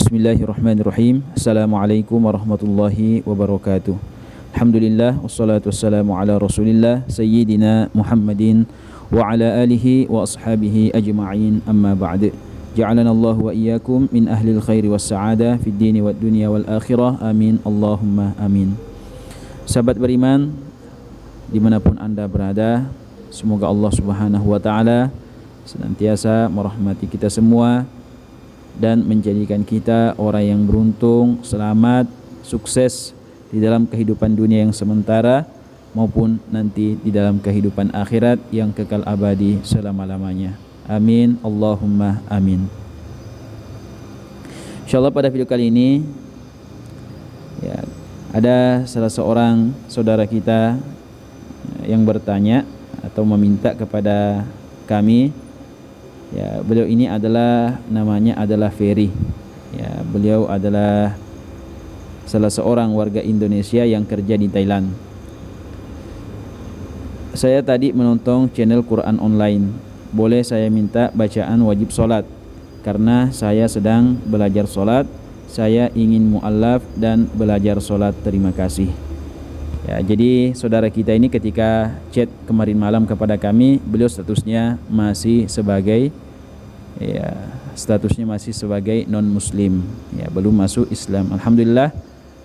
Bismillahirrahmanirrahim. Assalamualaikum warahmatullahi wabarakatuh. Alhamdulillah wassalatu wassalamu ala Rasulillah sayyidina Muhammadin wa ala alihi wa ashabihi ajma'in, amma ba'd. Ja'alana Allah wa iyyakum min ahlil khairi was sa'adah fid dini wad dunya wal akhirah. Amin Allahumma amin. Sahabat beriman dimanapun Anda berada, semoga Allah Subhanahu wa taala senantiasa merahmati kita semua dan menjadikan kita orang yang beruntung, selamat, sukses di dalam kehidupan dunia yang sementara maupun nanti di dalam kehidupan akhirat yang kekal abadi selama-lamanya. Amin Allahumma amin. Insyaallah pada video kali ini ya, ada salah seorang saudara kita yang bertanya atau meminta kepada kami. Ya, beliau ini namanya adalah Ferry. Ya, beliau adalah salah seorang warga Indonesia yang kerja di Thailand. Saya tadi menonton channel Quran online. Boleh saya minta bacaan wajib solat? Karena saya sedang belajar solat. Saya ingin mu'allaf dan belajar solat. Terima kasih. Ya, jadi saudara kita ini ketika chat kemarin malam kepada kami, beliau statusnya masih sebagai non muslim, ya, belum masuk Islam. Alhamdulillah,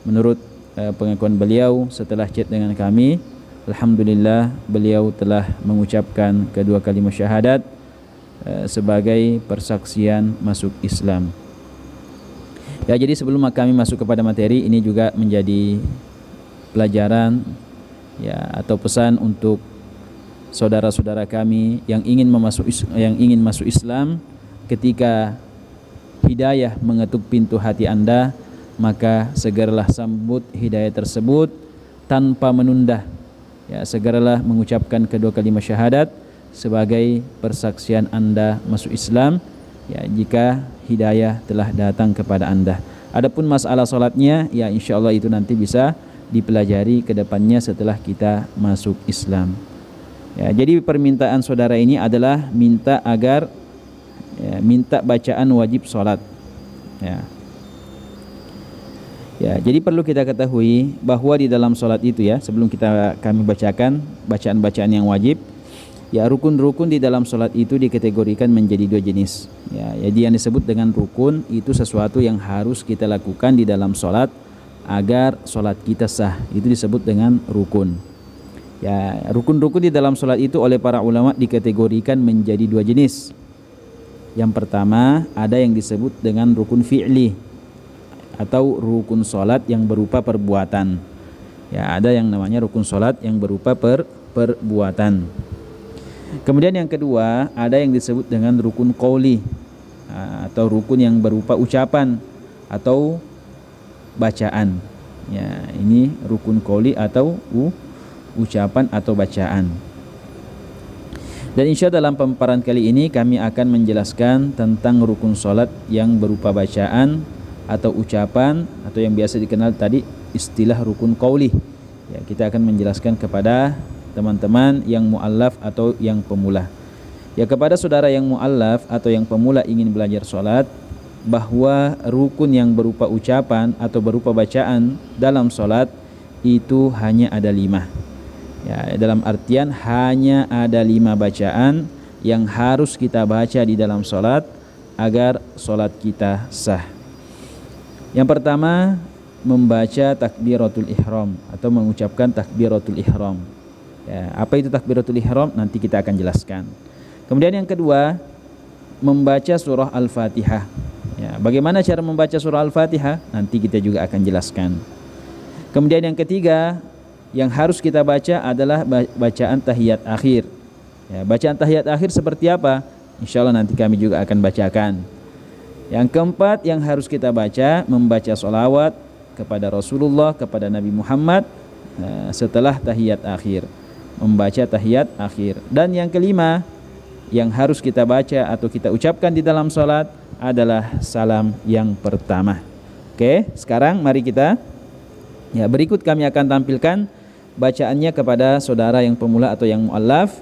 menurut pengakuan beliau setelah chat dengan kami, alhamdulillah beliau telah mengucapkan kedua kalimat syahadat sebagai persaksian masuk Islam. Ya, jadi sebelum kami masuk kepada materi ini juga menjadi pelajaran ya atau pesan untuk saudara-saudara kami yang ingin masuk Islam. Ketika hidayah mengetuk pintu hati Anda, maka segeralah sambut hidayah tersebut tanpa menunda. Ya, segeralah mengucapkan kedua kalimat syahadat sebagai persaksian Anda masuk Islam ya, jika hidayah telah datang kepada Anda. Adapun masalah salatnya ya insyaallah itu nanti bisa dipelajari ke depannya setelah kita masuk Islam. Ya, jadi permintaan saudara ini adalah minta bacaan wajib salat. Ya, jadi perlu kita ketahui bahwa di dalam salat itu ya, sebelum kami bacakan bacaan-bacaan yang wajib, ya rukun-rukun di dalam salat itu dikategorikan menjadi dua jenis. Ya, jadi yang disebut dengan rukun itu sesuatu yang harus kita lakukan di dalam salat agar salat kita sah. Itu disebut dengan rukun. Ya, rukun-rukun di dalam salat itu oleh para ulama dikategorikan menjadi dua jenis. Yang pertama, ada yang disebut dengan rukun fi'li atau rukun salat yang berupa perbuatan. Ya, ada yang namanya rukun salat yang berupa perbuatan. Kemudian yang kedua, ada yang disebut dengan rukun qauli atau rukun yang berupa ucapan atau bacaan. Ya, ini rukun qauli atau ucapan atau bacaan. Dan insya dalam pemaparan kali ini kami akan menjelaskan tentang rukun salat yang berupa bacaan atau ucapan atau yang biasa dikenal tadi istilah rukun qauli. Ya, kita akan menjelaskan kepada teman-teman yang mu'allaf atau yang pemula. Ya, kepada saudara yang mu'allaf atau yang pemula ingin belajar salat, bahwa rukun yang berupa ucapan atau berupa bacaan dalam salat itu hanya ada 5. Ya, dalam artian hanya ada 5 bacaan yang harus kita baca di dalam salat agar salat kita sah. Yang pertama, membaca takbiratul ihram atau mengucapkan takbiratul ihram. Ya, apa itu takbiratul ihram? Nanti kita akan jelaskan. Kemudian yang kedua, membaca surah Al-Fatihah. Ya, bagaimana cara membaca surah Al-Fatihah? Nanti kita juga akan jelaskan. Kemudian yang ketiga, yang harus kita baca adalah bacaan tahiyat akhir. Ya, bacaan tahiyat akhir seperti apa? Insyaallah nanti kami juga akan bacakan. Yang keempat yang harus kita baca, membaca sholawat kepada Rasulullah, kepada Nabi Muhammad setelah tahiyat akhir. Membaca tahiyat akhir. Dan yang kelima yang harus kita baca atau kita ucapkan di dalam sholat adalah salam yang pertama. Oke, sekarang mari kita berikut kami akan tampilkan bacaannya kepada saudara yang pemula atau yang mu'allaf,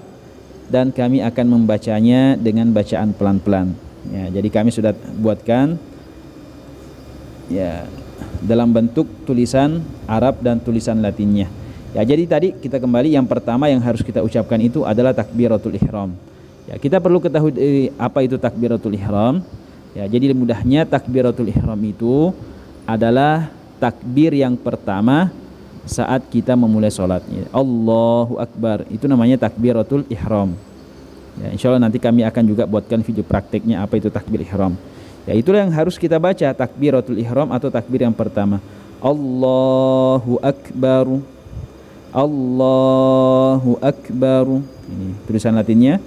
dan kami akan membacanya dengan bacaan pelan-pelan. Ya, jadi kami sudah buatkan ya dalam bentuk tulisan Arab dan tulisan Latinnya. Ya, jadi tadi kita kembali, yang pertama yang harus kita ucapkan itu adalah takbiratul ihram. Ya, kita perlu ketahui apa itu takbiratul ihram. Ya, jadi mudahnya takbiratul ihram itu adalah takbir yang pertama saat kita memulai sholat. Ya, Allahu Akbar, itu namanya takbiratul ihram. Ya, insya Allah nanti kami akan juga buatkan video prakteknya apa itu takbir ihram. Ya, itulah yang harus kita baca, takbiratul ihram atau takbir yang pertama. Allahu Akbar, Allahu Akbar. Ini tulisan Latinnya.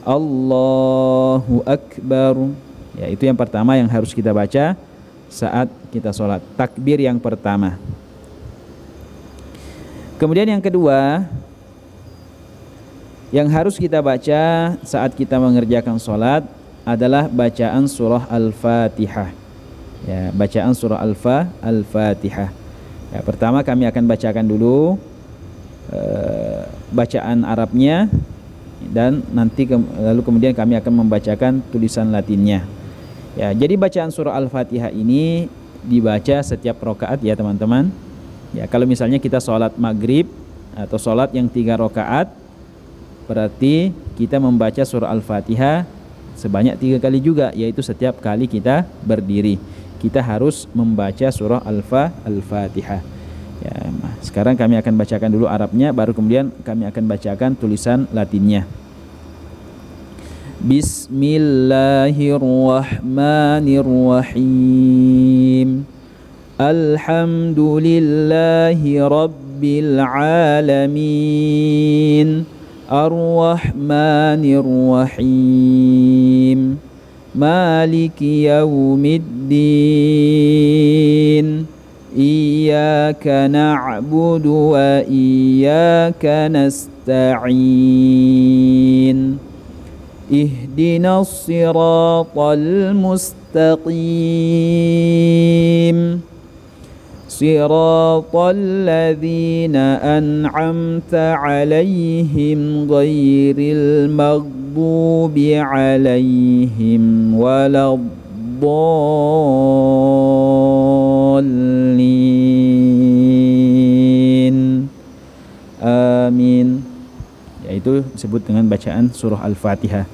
Allahu Akbar. Ya, itu yang pertama yang harus kita baca saat kita sholat, takbir yang pertama. Kemudian yang kedua yang harus kita baca saat kita mengerjakan sholat adalah bacaan surah Al-Fatihah. Ya, bacaan surah Al-Fatihah. Ya, pertama kami akan bacakan dulu bacaan Arabnya, dan nanti lalu kemudian kami akan membacakan tulisan Latinnya. Ya, jadi bacaan surah Al-Fatihah ini dibaca setiap rakaat ya teman-teman. Ya, kalau misalnya kita sholat maghrib atau sholat yang 3 rakaat, berarti kita membaca surah Al-Fatihah sebanyak 3 kali juga, yaitu setiap kali kita berdiri kita harus membaca surah Al-Fatihah. Ya, sekarang kami akan bacakan dulu Arabnya, baru kemudian kami akan bacakan tulisan Latinnya. Bismillahirrahmanirrahim. Alhamdulillahi rabbil alamin. Ar-Rahmanir-Rahim. Maliki yaumiddin. Iyyaka na'budu wa iyyaka nasta'in. Ihdinas siratal mustaqim. Siratal ladzina an'amta 'alaihim ghairil maghdubi 'alaihim waladdallin. Amin. Yaitu disebut dengan bacaan surah Al-Fatihah.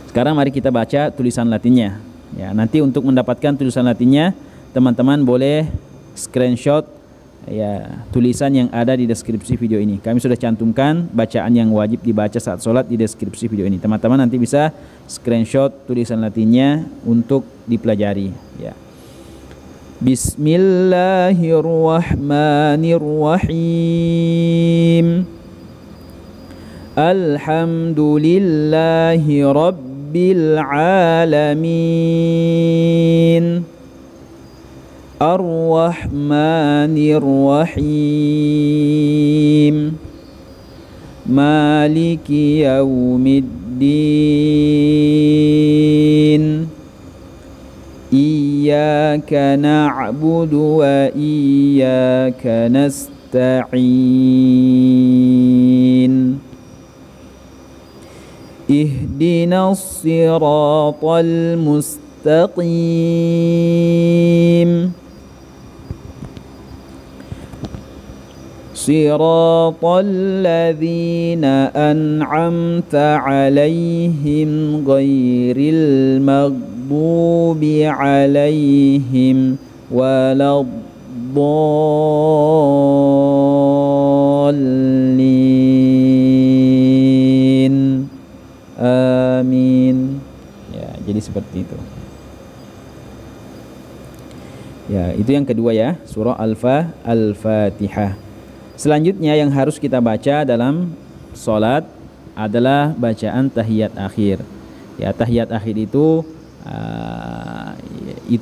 Sekarang mari kita baca tulisan Latinnya. Ya, nanti untuk mendapatkan tulisan Latinnya, teman-teman boleh screenshot ya tulisan yang ada di deskripsi video ini. Kami sudah cantumkan bacaan yang wajib dibaca saat sholat di deskripsi video ini. Teman-teman nanti bisa screenshot tulisan Latinnya untuk dipelajari. Ya. Bismillahirrahmanirrahim. Alhamdulillahi rabbil alamin. Ar-Rahmanir-Rahim. Maliki yaumiddin. Iyyaka na'budu wa iyyaka nasta'in. Ihdinas siratal mustaqim. Siratal ladzina an'amta 'alaihim ghairil maghdubi 'alaihim waladdallin. Amin. Ya, jadi seperti itu. Ya, itu yang kedua ya, surah Al-Fatihah. Selanjutnya yang harus kita baca dalam sholat adalah bacaan tahiyat akhir. Ya, tahiyat akhir itu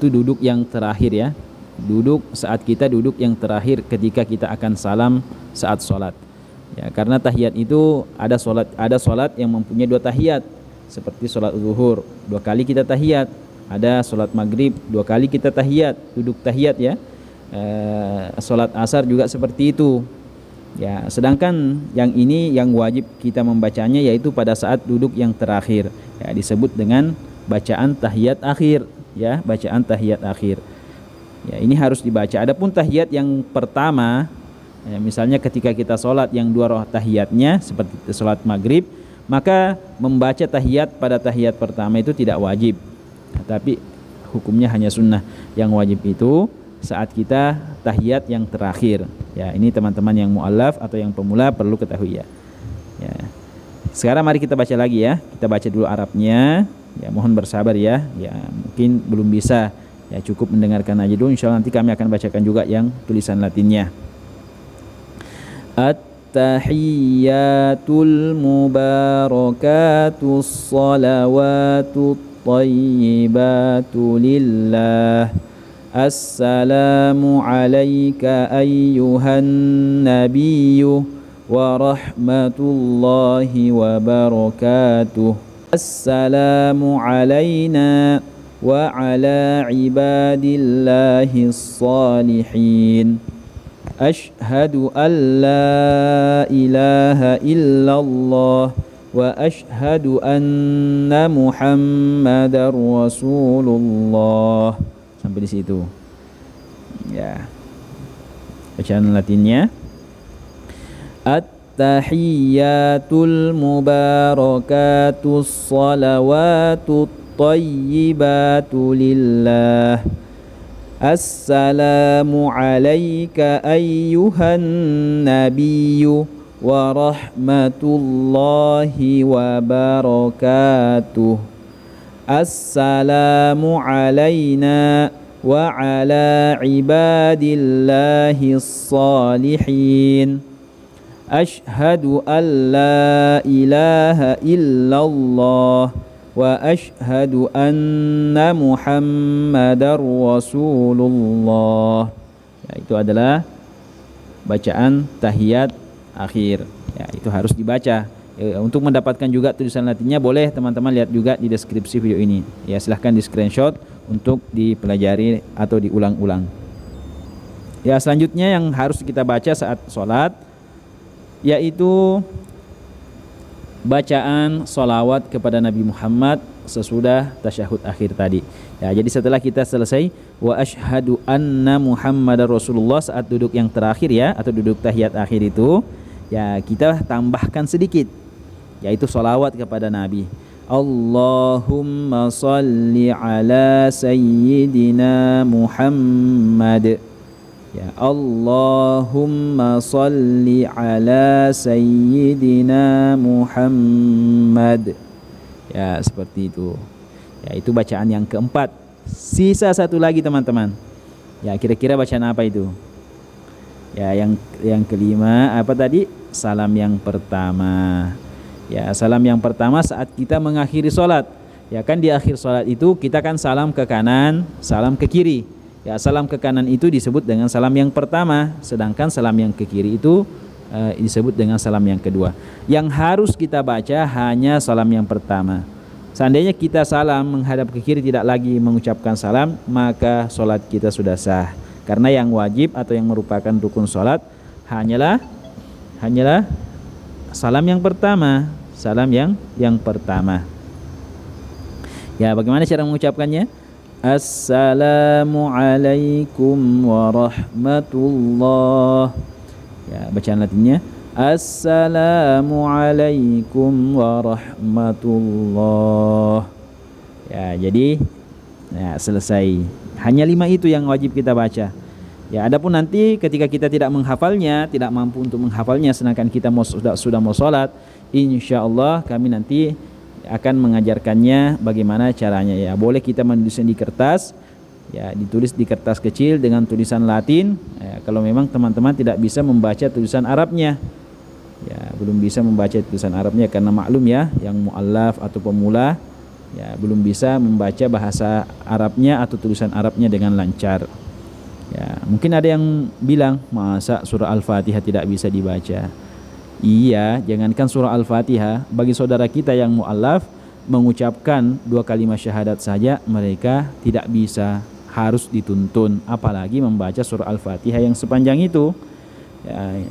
duduk yang terakhir ya. Duduk saat kita duduk yang terakhir ketika kita akan salam saat sholat. Ya, karena tahiyat itu ada sholat yang mempunyai 2 tahiyat, seperti sholat zuhur 2 kali kita tahiyat, ada sholat maghrib 2 kali kita tahiyat, duduk tahiyat ya. Sholat asar juga seperti itu. Ya, sedangkan yang ini yang wajib kita membacanya yaitu pada saat duduk yang terakhir. Ya, disebut dengan bacaan tahiyat akhir, ya, bacaan tahiyat akhir. Ya, ini harus dibaca. Adapun tahiyat yang pertama, ya, misalnya ketika kita sholat yang 2 rakaat tahiyatnya seperti sholat maghrib, maka membaca tahiyat pada tahiyat pertama itu tidak wajib, tapi hukumnya hanya sunnah. Yang wajib itu saat kita tahiyat yang terakhir. Ya, ini teman-teman yang mu'allaf atau yang pemula perlu ketahui ya. Ya. Sekarang mari kita baca lagi ya. Kita baca dulu Arabnya. Ya, mohon bersabar ya. Ya, mungkin belum bisa. Ya, cukup mendengarkan aja dulu. Insyaallah nanti kami akan bacakan juga yang tulisan Latinnya. At-tahiyyatul mubarakatus salawatut thayyibatu lillah. Assalamu alayka ayyuhan nabiyyu wa rahmatullahi wa barakatuh. Assalamu alayna wa ala ibadillahis salihin. Ashhadu an la ilaha illallah wa ashhadu anna Muhammadar Rasulullah. Sampai di situ. Ya. Bacaan Latinnya. At-tahiyyatul mubarakatus salawatut thayyibatu lillah. Assalamu alayka ayyuhan nabiyyu wa rahmatullahi wa barakatuh. Assalamu alayna wa ala ibadillahis salihin. Ashhadu an la ilaha illallah wa ashhadu anna Muhammadar Rasulullah. Ya, itu adalah bacaan tahiyat akhir. Ya, itu harus dibaca. Ya, untuk mendapatkan juga tulisan Latinnya boleh teman-teman lihat juga di deskripsi video ini. Ya, silahkan di screenshot untuk dipelajari atau diulang-ulang. Ya, selanjutnya yang harus kita baca saat sholat yaitu bacaan sholawat kepada Nabi Muhammad sesudah tasyahud akhir tadi. Ya, jadi setelah kita selesai wa asyhadu anna Muhammadar Rasulullah saat duduk yang terakhir ya, atau duduk tahiyat akhir itu, ya kita tambahkan sedikit, yaitu sholawat kepada Nabi. Allahumma salli ala sayyidina Muhammad. Ya, Allahumma salli ala sayyidina Muhammad. Ya, seperti itu. Ya, itu bacaan yang keempat. Sisa satu lagi teman-teman. Ya, kira-kira bacaan apa itu? Ya, yang kelima apa tadi? Salam yang pertama. Ya, salam yang pertama saat kita mengakhiri sholat. Ya kan di akhir sholat itu kita kan salam ke kanan, salam ke kiri. Ya, salam ke kanan itu disebut dengan salam yang pertama, sedangkan salam yang ke kiri itu disebut dengan salam yang kedua. Yang harus kita baca hanya salam yang pertama. Seandainya kita salam menghadap ke kiri tidak lagi mengucapkan salam, maka sholat kita sudah sah. Karena yang wajib atau yang merupakan rukun sholat hanyalah salam yang pertama, salam yang pertama. Ya, bagaimana cara mengucapkannya? Assalamualaikum warahmatullah. Ya, bacaan Latinnya Assalamualaikum warahmatullah. Ya, jadi ya, selesai. Hanya 5 itu yang wajib kita baca. Ya, adapun nanti ketika kita tidak menghafalnya, tidak mampu untuk menghafalnya sedangkan kita sudah mau sholat, insya Allah kami nanti akan mengajarkannya bagaimana caranya. Ya, boleh kita menulisnya di kertas, ya ditulis di kertas kecil dengan tulisan Latin. Ya, kalau memang teman-teman tidak bisa membaca tulisan Arabnya, ya belum bisa membaca tulisan Arabnya karena maklum ya, yang mu'allaf atau pemula ya belum bisa membaca bahasa Arabnya atau tulisan Arabnya dengan lancar. Ya, mungkin ada yang bilang masa surah Al-Fatihah tidak bisa dibaca. Iya, jangankan surah Al-Fatihah, bagi saudara kita yang mu'allaf mengucapkan 2 kalimat syahadat saja mereka tidak bisa, harus dituntun, apalagi membaca surah Al-Fatihah yang sepanjang itu. Ya.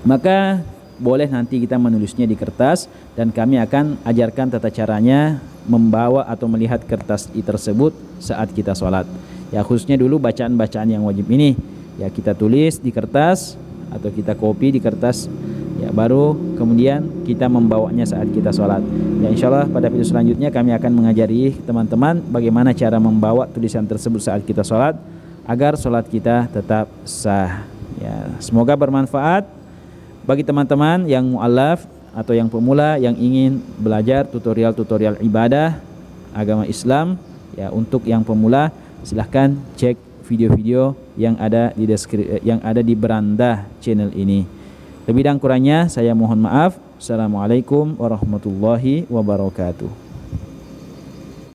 Maka boleh nanti kita menulisnya di kertas dan kami akan ajarkan tata caranya membawa atau melihat kertas tersebut saat kita sholat. Ya khususnya dulu bacaan-bacaan yang wajib ini ya kita tulis di kertas atau kita copy di kertas, ya baru kemudian kita membawanya saat kita sholat. Ya insya Allah pada video selanjutnya kami akan mengajari teman-teman bagaimana cara membawa tulisan tersebut saat kita sholat agar sholat kita tetap sah. Ya semoga bermanfaat bagi teman-teman yang mu'alaf atau yang pemula yang ingin belajar tutorial-tutorial ibadah agama Islam. Ya untuk yang pemula silahkan cek video-video yang ada di beranda channel ini. Lebih dan kurangnya saya mohon maaf. Assalamualaikum warahmatullahi wabarakatuh.